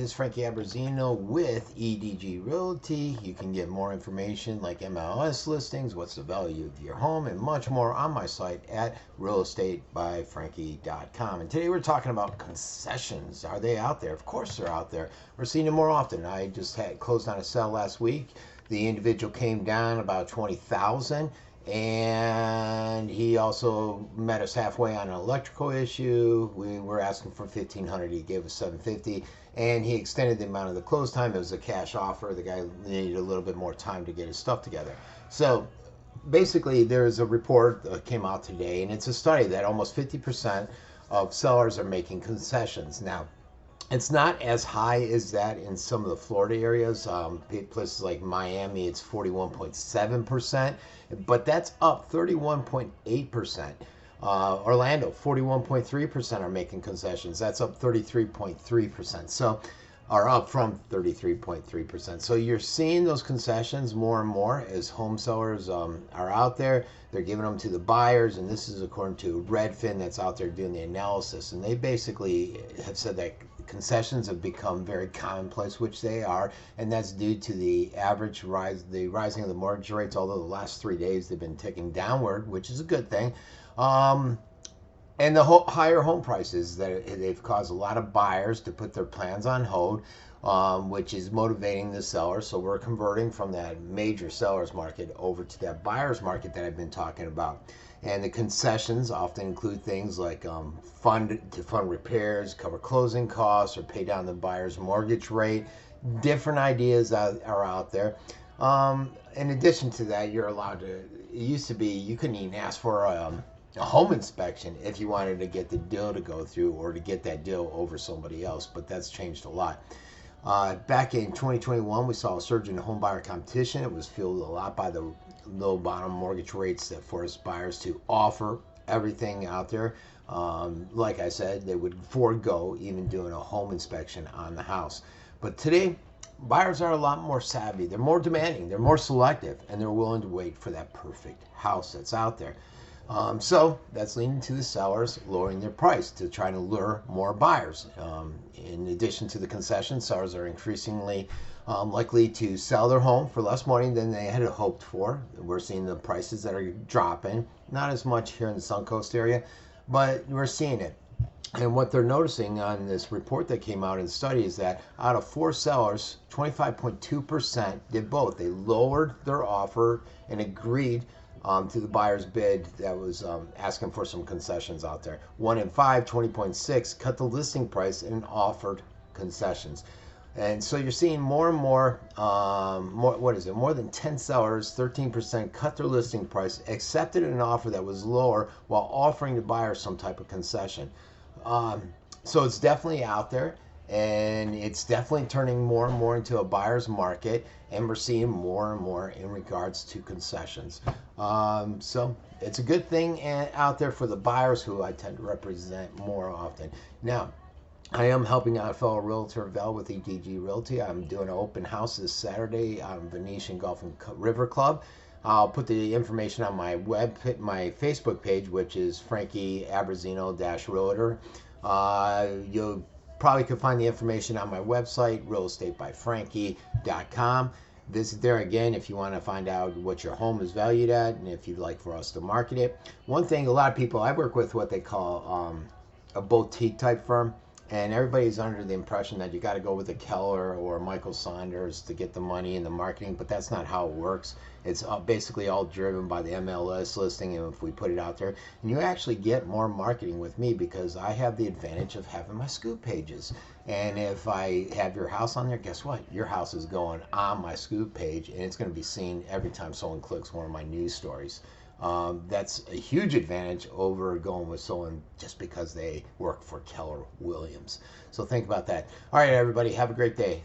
is Frankie Abbruzzino with EDG Realty. You can get more information like MLS listings, what's the value of your home, and much more on my site at realestatebyfrankie.com. And today we're talking about concessions. Are they out there? Of course they're out there. We're seeing them more often. I just had closed on a sale last week. The individual came down about $20,000. And he also met us halfway on an electrical issue. We were asking for $1,500. He gave us $750, and he extended the amount of the close time. It was a cash offer. The guy needed a little bit more time to get his stuff together. So basically, there's a report that came out today, and it's a study that almost 50% of sellers are making concessions. Now, it's not as high as that in some of the Florida areas. Places like Miami, it's 41.7%, but that's up 31.8%. Orlando, 41.3% are making concessions. That's up 33.3%. So, are up from 33.3%. So you're seeing those concessions more and more as home sellers are out there. They're giving them to the buyers, and this is according to Redfin that's out there doing the analysis. And they basically have said that concessions have become very commonplace, which they are, and that's due to the rising of the mortgage rates. Although the last 3 days they've been ticking downward, which is a good thing. And the higher home prices, that they've caused a lot of buyers to put their plans on hold, which is motivating the sellers. So we're converting from that major seller's market over to that buyer's market that I've been talking about. And the concessions often include things like fund repairs, cover closing costs, or pay down the buyer's mortgage rate. Different ideas are out there. In addition to that, you're allowed to, it used to be you couldn't even ask for a home inspection if you wanted to get the deal to go through or to get that deal over somebody else, but that's changed a lot. Back in 2021, we saw a surge in home buyer competition. It was fueled a lot by the low bottom mortgage rates that forced buyers to offer everything out there. Like I said, they would forego even doing a home inspection on the house. But today, buyers are a lot more savvy. They're more demanding, they're more selective, and they're willing to wait for that perfect house that's out there. So that's leading to the sellers lowering their price to try to lure more buyers. In addition to the concession, sellers are increasingly likely to sell their home for less money than they had hoped for. We're seeing the prices that are dropping, not as much here in the Suncoast area, but we're seeing it. And what they're noticing on this report that came out in the study is that out of 4 sellers, 25.2% did both. They lowered their offer and agreed to the buyer's bid that was asking for some concessions out there. 1 in 5, 20.6, cut the listing price and offered concessions. And so you're seeing more and more, more than 10 sellers, 13% cut their listing price, accepted an offer that was lower while offering the buyer some type of concession. So it's definitely out there, and it's definitely turning more and more into a buyer's market, and we're seeing more and more in regards to concessions. So it's a good thing out there for the buyers, who I tend to represent more often. Now, I am helping out a fellow realtor, Val, with EDG Realty. I'm doing an open house this Saturday on Venetian Golf and River Club. I'll put the information on my my Facebook page, which is Frankie Abbruzzino-Realtor. You'll probably could find the information on my website, realestatebyfrankie.com. Visit there again if you want to find out what your home is valued at and if you'd like for us to market it. One thing, a lot of people, I work with what they call a boutique type firm. And everybody's under the impression that you got to go with a Keller or Michael Saunders to get the money in the marketing, but that's not how it works. It's basically all driven by the MLS listing, and if we put it out there, and you actually get more marketing with me because I have the advantage of having my scoop pages. And if I have your house on there, guess what? Your house is going on my scoop page, and it's going to be seen every time someone clicks one of my news stories. That's a huge advantage over going with someone just because they work for Keller Williams. So think about that. All right, everybody, have a great day.